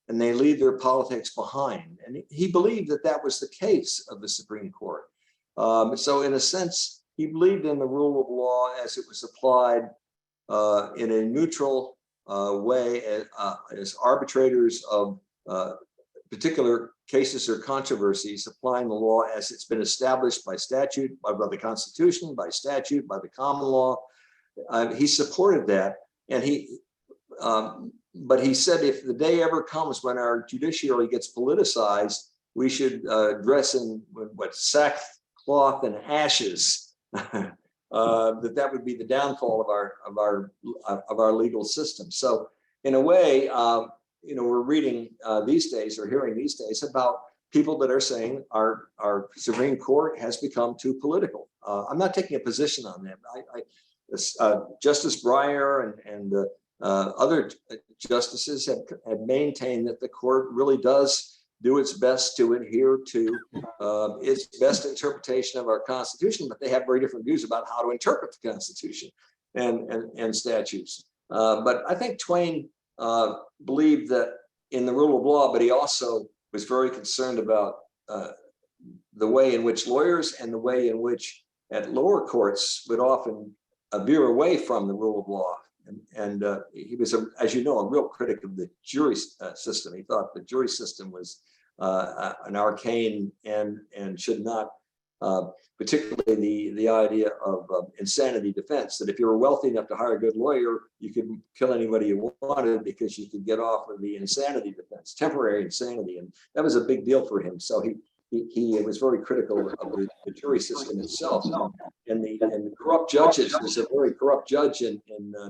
and they leave their politics behind. And he believed that was the case of the Supreme Court. So in a sense, he believed in the rule of law as it was applied in a neutral way as arbitrators of particular cases or controversies, applying the law as it's been established by statute, by the Constitution, by statute, by the common law. He supported that, and but he said if the day ever comes when our judiciary gets politicized, we should dress in sackcloth and ashes. that would be the downfall of our legal system. So in a way, we're reading these days or hearing these days about people that are saying our Supreme Court has become too political. I'm not taking a position on that. Justice Breyer and other justices have maintained that the court really does do its best to adhere to its best interpretation of our Constitution, but they have very different views about how to interpret the Constitution and statutes. But I think Twain believed that in the rule of law, but he also was very concerned about the way in which lawyers and the way in which at lower courts would often veer away from the rule of law. And he was, as you know, a real critic of the jury system. He thought the jury system was an arcane and should not, particularly the idea of insanity defense, that if you were wealthy enough to hire a good lawyer, you could kill anybody you wanted because you could get off with the insanity defense, temporary insanity. And that was a big deal for him. So he was very critical of the jury system itself. And the corrupt judges, there's a very corrupt judge in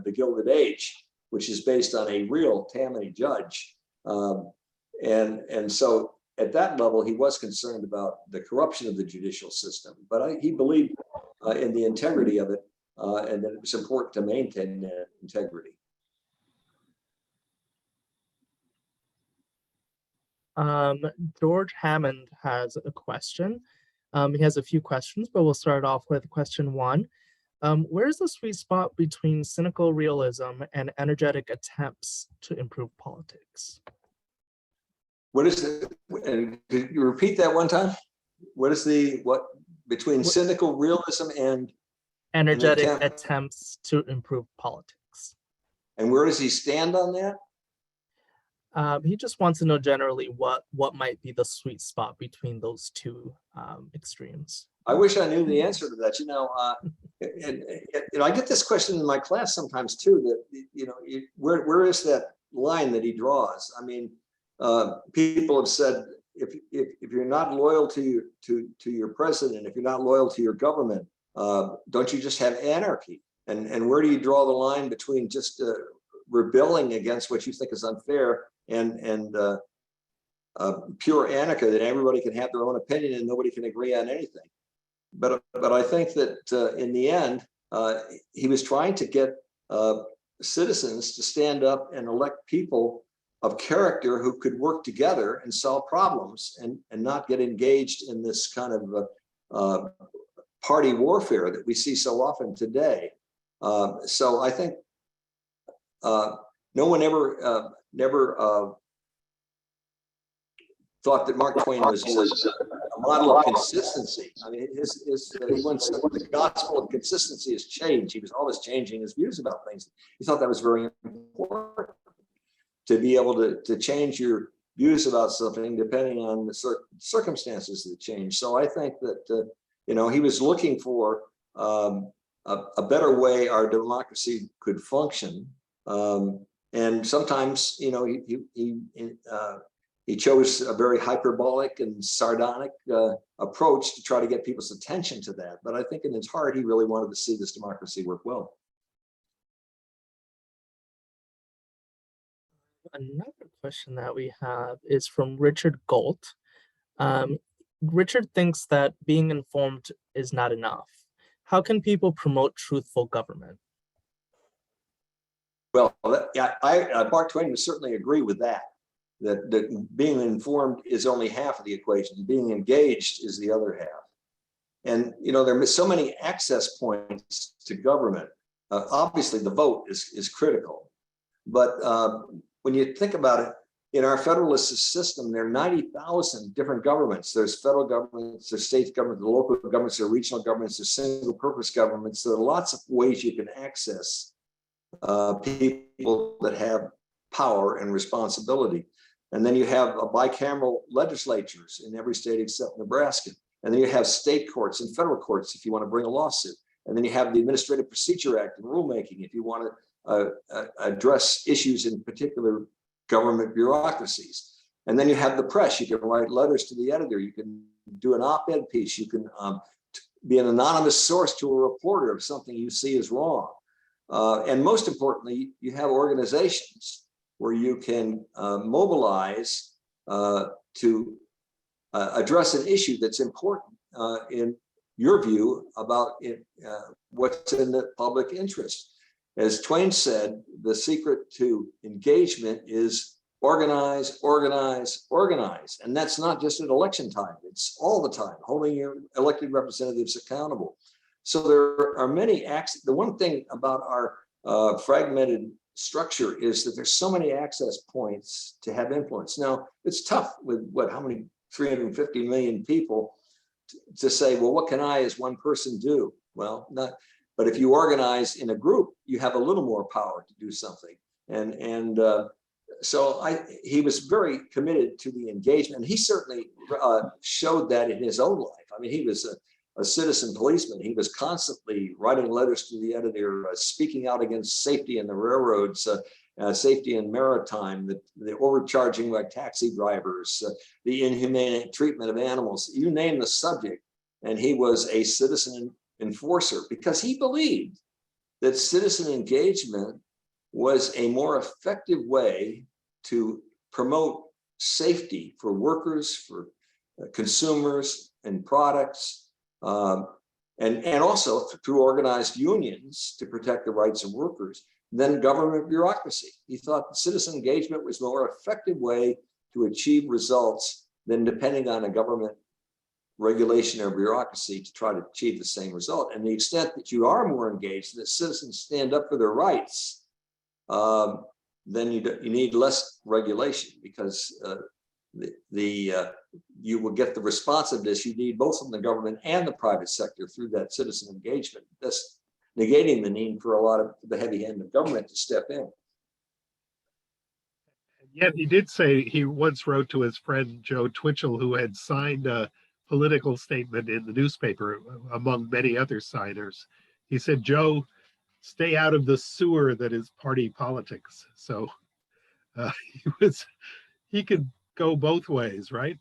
the Gilded Age, which is based on a real Tammany judge. And so at that level, he was concerned about the corruption of the judicial system, but he believed in the integrity of it, and that it was important to maintain that integrity. George Hammond has a question. He has a few questions, but we'll start off with question 1. Where's the sweet spot between cynical realism and energetic attempts to improve politics? What is it? And could you repeat that one time? What is between cynical realism and energetic attempts to improve politics? And where does he stand on that? He just wants to know generally what might be the sweet spot between those two extremes. I wish I knew the answer to that. I get this question in my class sometimes too. That where is that line that he draws? I mean, people have said if you're not loyal to your president, if you're not loyal to your government, don't you just have anarchy? And where do you draw the line between just rebelling against what you think is unfair and pure anarchy, that everybody can have their own opinion and nobody can agree on anything? But I think that in the end, he was trying to get citizens to stand up and elect people of character who could work together and solve problems and not get engaged in this kind of party warfare that we see so often today. So I think no one never thought that Mark Twain was a model of consistency. I mean, he once said the gospel of consistency is change. He was always changing his views about things. He thought that was very important, to be able to change your views about something depending on the circumstances that change. So I think that he was looking for a better way our democracy could function. And sometimes, he chose a very hyperbolic and sardonic approach to try to get people's attention to that. But I think in his heart, he really wanted to see this democracy work well. Another question that we have is from Richard Galt. Richard thinks that being informed is not enough. How can people promote truthful government? Well, Mark Twain would certainly agree with that being informed is only half of the equation. Being engaged is the other half. And, there are so many access points to government. Obviously, the vote is critical. But when you think about it, in our federalist system, there are 90,000 different governments. There's federal governments, there's state governments, the local governments, there are regional governments, there's single purpose governments. There are lots of ways you can access people that have power and responsibility. And then you have bicameral legislatures in every state except Nebraska. And then you have state courts and federal courts if you want to bring a lawsuit. And then you have the Administrative Procedure Act and rulemaking if you want to address issues in particular government bureaucracies. And then you have the press. You can write letters to the editor. You can do an op-ed piece. You can be an anonymous source to a reporter if something you see is wrong. And most importantly, you have organizations where you can mobilize to address an issue that's important in your view about what's in the public interest. As Twain said, the secret to engagement is organize, organize, organize. And that's not just at election time, it's all the time, holding your elected representatives accountable. So there are many acts. The one thing about our fragmented structure is that there's so many access points to have influence. Now, it's tough with how many 350 million people to say, well, what can I as one person do? Well, not, but if you organize in a group, you have a little more power to do something. So he was very committed to the engagement. He certainly showed that in his own life. I mean, he was a citizen policeman. He was constantly writing letters to the editor, speaking out against safety in the railroads, safety in maritime, the overcharging by taxi drivers, the inhumane treatment of animals, you name the subject. And he was a citizen enforcer because he believed that citizen engagement was a more effective way to promote safety for workers, for consumers and products, and also through organized unions to protect the rights of workers, than government bureaucracy. He thought citizen engagement was a more effective way to achieve results than depending on a government regulation or bureaucracy to try to achieve the same result. And the extent that you are more engaged, that citizens stand up for their rights, then you need less regulation, because you will get the responsiveness you need both from the government and the private sector through that citizen engagement. That's negating the need for a lot of the heavy hand of government to step in. Yet he did say, he once wrote to his friend Joe Twitchell, who had signed a political statement in the newspaper, among many other signers. He said, "Joe, stay out of the sewer that is party politics." So he could go both ways, right?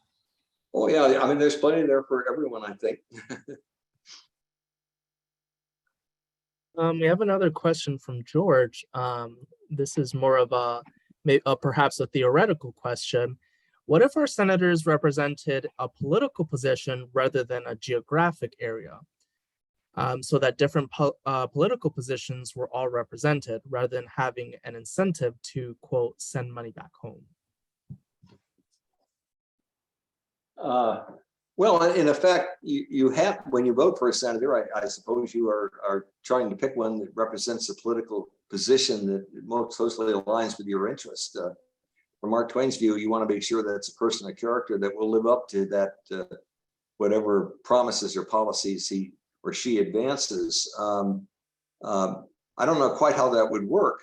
Oh yeah, I mean, there's plenty there for everyone, I think. We have another question from George. This is more of perhaps a theoretical question. What if our senators represented a political position rather than a geographic area? So that different political positions were all represented rather than having an incentive to, quote, send money back home. Well, in effect, you have, when you vote for a senator, I suppose you are trying to pick one that represents a political position that most closely aligns with your interest. From Mark Twain's view, you want to make sure that it's a person, a character that will live up to that, whatever promises or policies he or she advances. I don't know quite how that would work,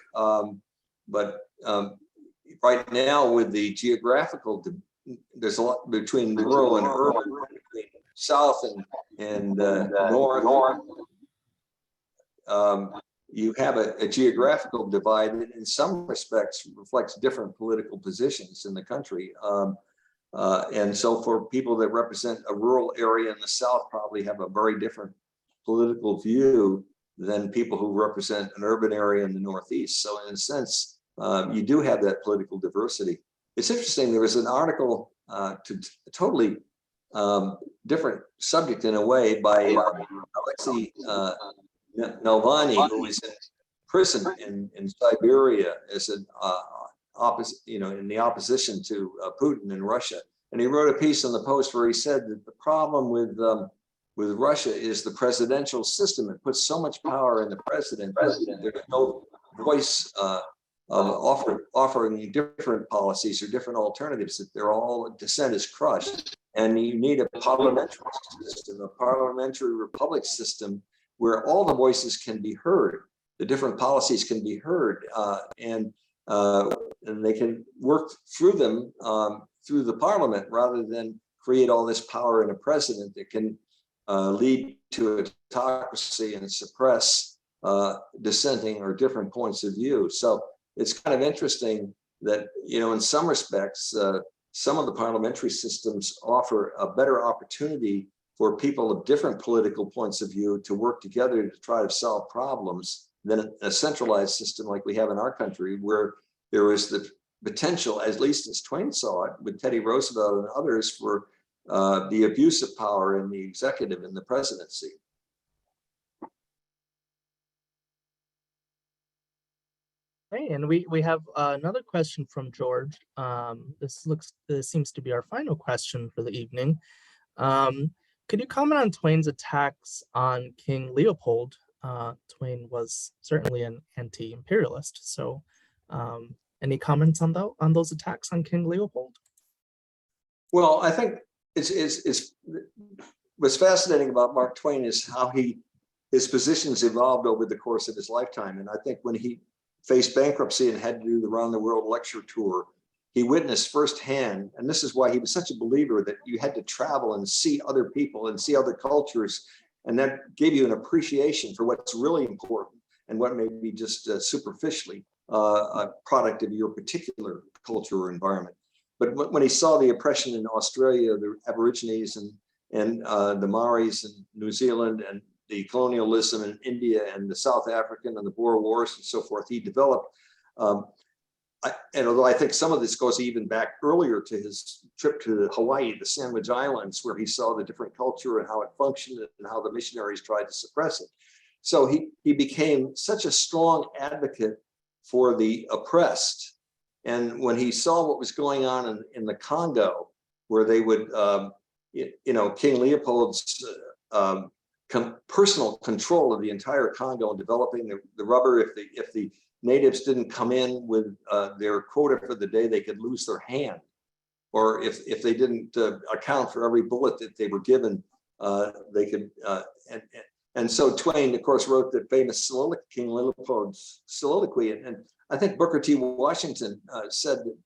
but right now with the geographical, there's a lot between rural and urban, between south and north. You have a geographical divide that in some respects reflects different political positions in the country. And so for people that represent a rural area in the south probably have a very different political view than people who represent an urban area in the northeast. So in a sense, you do have that political diversity. It's interesting, there was an article to a totally different subject in a way by Alexei Navalny, who is in prison in Siberia as an in the opposition to Putin in Russia. And he wrote a piece on the Post where he said that the problem with Russia is the presidential system. It puts so much power in the president. There's no voice offering different policies or different alternatives, that they're all, dissent is crushed. And you need a parliamentary system, a parliamentary republic system where all the voices can be heard, the different policies can be heard, and they can work through them through the parliament, rather than create all this power in a president that can lead to autocracy and suppress dissenting or different points of view. So it's kind of interesting that, in some respects, some of the parliamentary systems offer a better opportunity for people of different political points of view to work together to try to solve problems than a centralized system like we have in our country, where there is the potential, at least as Twain saw it with Teddy Roosevelt and others, for the abuse of power in the executive and the presidency. Okay, and we have another question from George. This seems to be our final question for the evening. Could you comment on Twain's attacks on King Leopold? Twain was certainly an anti-imperialist. So any comments on those attacks on King Leopold? Well, I think it's was fascinating about Mark Twain is how his positions evolved over the course of his lifetime. And I think when he faced bankruptcy and had to do the round the world lecture tour, he witnessed firsthand, and this is why he was such a believer, that you had to travel and see other people and see other cultures. And that gave you an appreciation for what's really important and what may be just superficially a product of your particular culture or environment. But when he saw the oppression in Australia, the Aborigines and the Maoris in New Zealand, and the colonialism in India and the South African and the Boer Wars and so forth, he developed, and although I think some of this goes even back earlier to his trip to Hawaii, the Sandwich Islands, where he saw the different culture and how it functioned and how the missionaries tried to suppress it. So he became such a strong advocate for the oppressed. And when he saw what was going on in the Congo, where they would, King Leopold's personal control of the entire Congo and developing the rubber, if the natives didn't come in with their quota for the day, they could lose their hand. Or if they didn't account for every bullet that they were given, they could, and so Twain, of course, wrote the famous soliloquy, King Leopold's soliloquy. And I think Booker T. Washington said that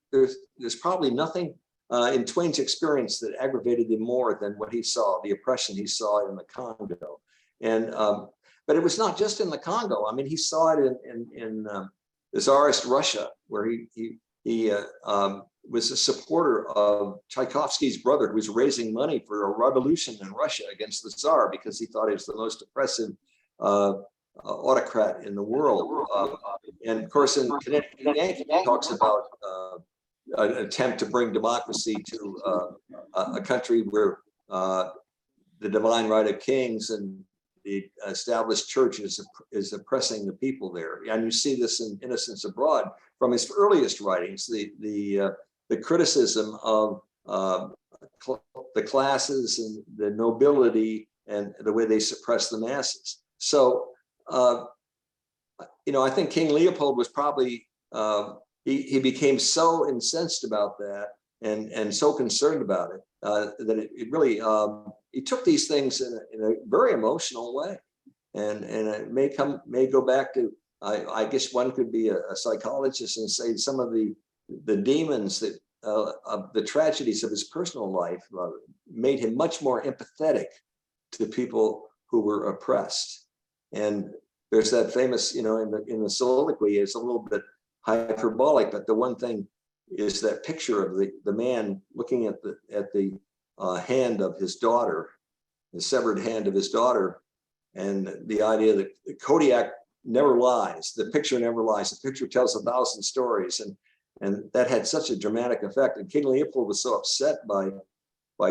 there's probably nothing in Twain's experience that aggravated him more than what he saw, the oppression he saw in the Congo. And but it was not just in the Congo. I mean, he saw it in the Tsarist Russia, where he was a supporter of Tchaikovsky's brother, who was raising money for a revolution in Russia against the Tsar because he thought he was the most oppressive autocrat in the world. And of course, in Connecticut Yankee, he talks about an attempt to bring democracy to a country where the divine right of kings and the established church is oppressing the people there. And you see this in Innocents Abroad from his earliest writings, the criticism of the classes and the nobility and the way they suppress the masses. So, I think King Leopold was probably, he became so incensed about that and so concerned about it that it really, he took these things in a very emotional way. And it may go back to, I guess one could be a psychologist and say some of the demons that of the tragedies of his personal life made him much more empathetic to the people who were oppressed. And there's that famous, in the soliloquy, it's a little bit hyperbolic, but the one thing is that picture of the man looking at the hand of his daughter, the severed hand of his daughter, and the idea that Kodiak never lies. The picture never lies. The picture tells 1,000 stories, and that had such a dramatic effect. And King Leopold was so upset by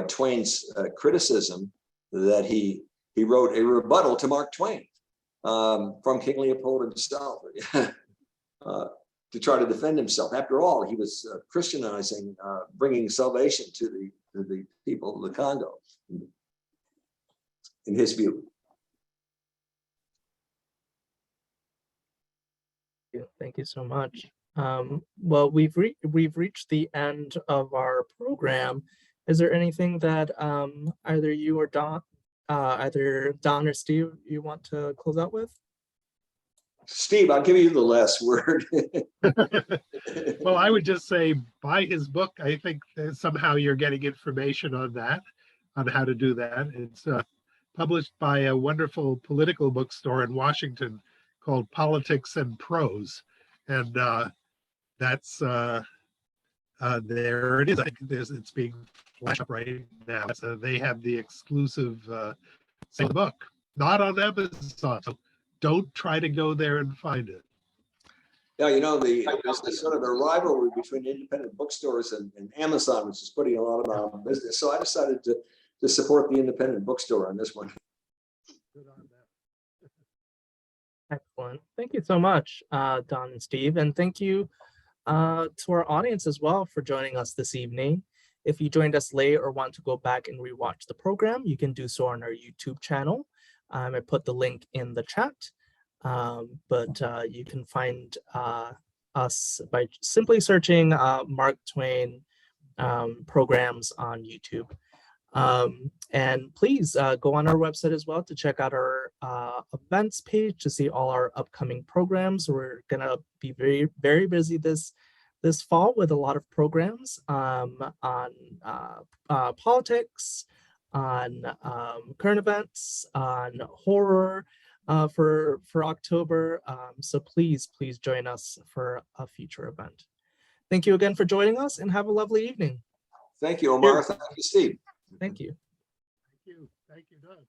Twain's criticism that he wrote a rebuttal to Mark Twain from King Leopold himself to try to defend himself. After all, he was Christianizing, bringing salvation to the people of the Congo, in his view. Thank you so much. Well, we've reached the end of our program. Is there anything that either you or Don or Steve, you want to close out with? Steve, I'll give you the last word. Well, I would just say buy his book. I think that somehow you're getting information on how to do that. It's published by a wonderful political bookstore in Washington called Politics and Prose. And that's there it is. I think it's being flashed up right now. So they have the exclusive book, not on Amazon. So don't try to go there and find it. Yeah, there's sort of a rivalry between independent bookstores and Amazon, which is putting a lot of business. So I decided to support the independent bookstore on this one. Good on that. Excellent. Thank you so much, Don and Steve. And thank you to our audience as well for joining us this evening. If you joined us late or want to go back and rewatch the program, you can do so on our YouTube channel. I put the link in the chat, but you can find us by simply searching Mark Twain programs on YouTube. And please go on our website as well to check out our events page to see all our upcoming programs. We're gonna be very, very busy this fall with a lot of programs on politics, on current events, on horror for October. So please join us for a future event. Thank you again for joining us, and have a lovely evening. Thank you, Omar. Thank you, Steve. Thank you. Thank you. Thank you, Doug.